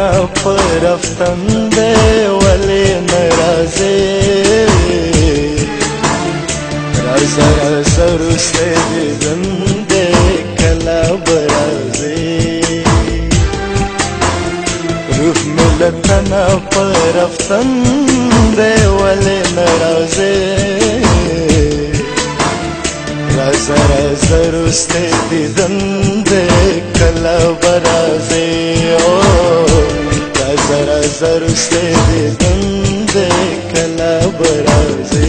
تنا پر افتن دے ولی نرازے رازا رازا رستے دیدن دے کلا برازے روح ملتنا پر افتن دے ولی نرازے رازا رازا رستے دیدن دے کلا برازے رازا رازا رستے دیدن دے کلا برازے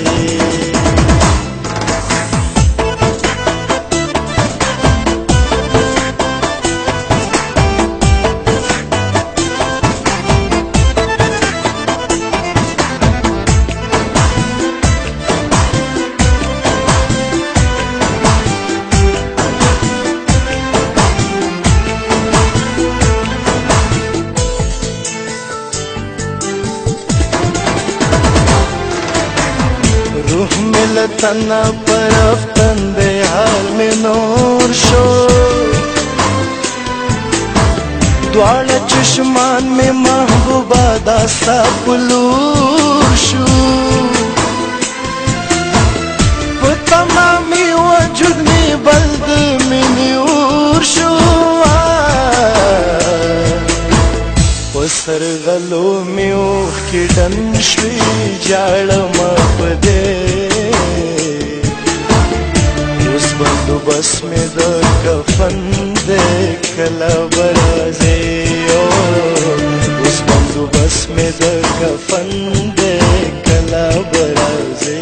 روح ملتنا پر افتن دے حال میں نور شو دوارا چشمان میں محبوبہ داستا پلور شو تمامی وجود میں بلد میں نیور شو سر غلو میں اوخ کی ڈن شوی جاڑ مپدے اس بندوبس میں در کفن دے کلا برازے اس بندوبس میں در کفن دے کلا برازے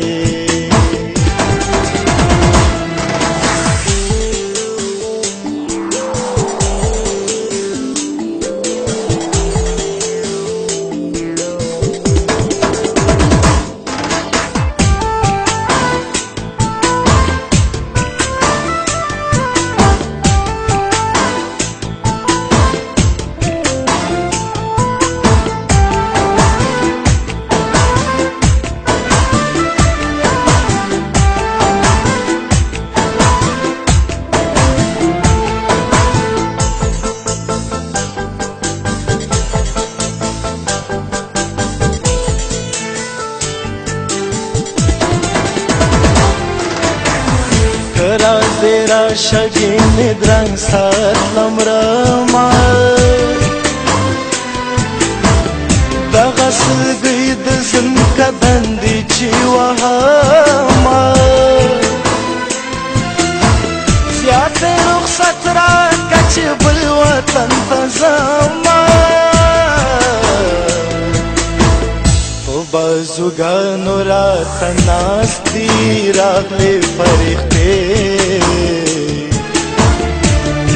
तेरा शगीन द्रंग साथ लमरमा दगसल गईद जिन का दंदी चीवहामा ज्यादा रुखसत रा कच बुलवतन तज़ामा बाजुगानो रात नास्ती रागले फरिख्ते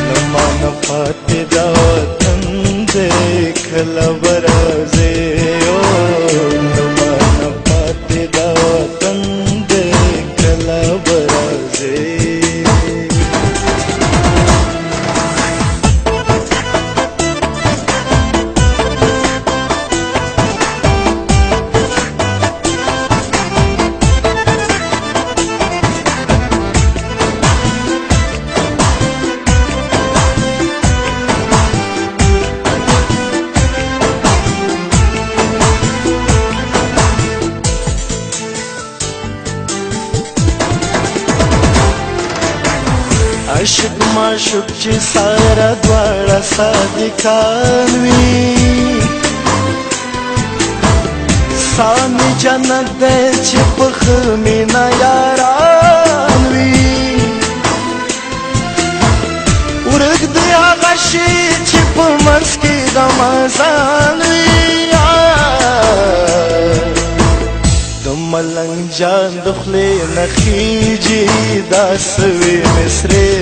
लमान पाते दावतन दे कला बराजे लमान पाते दावतन दे कला बराजे عشق معشوق چې ساره دواړه صادقان وي سامي جنت دی چې په ښه مینه یاران وي ورک دی هغه شي چې په منځ کې د مازان وي ملنګ جان د خولې نه خیجي دا سوي مصرې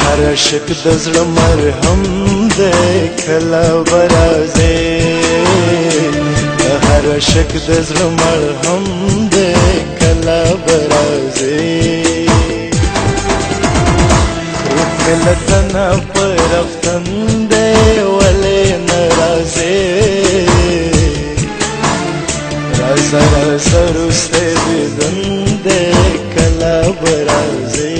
هر عشق د زړه مرهم دی کله برازې هر عشق د زړه مرهم دی کله برازې روح ملتنا پر افتن دی ولې نرازې رازا رازا رستے دیدن دے کلا برازے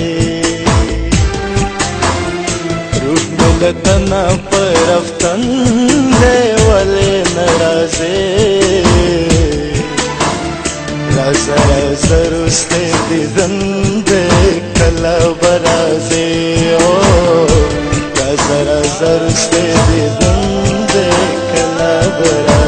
روح ملتن زما پرفتن دے ولی نرازے رازا رازا رستے دیدن دے کلا برازے رازا رازا رستے دیدن دے کلا برازے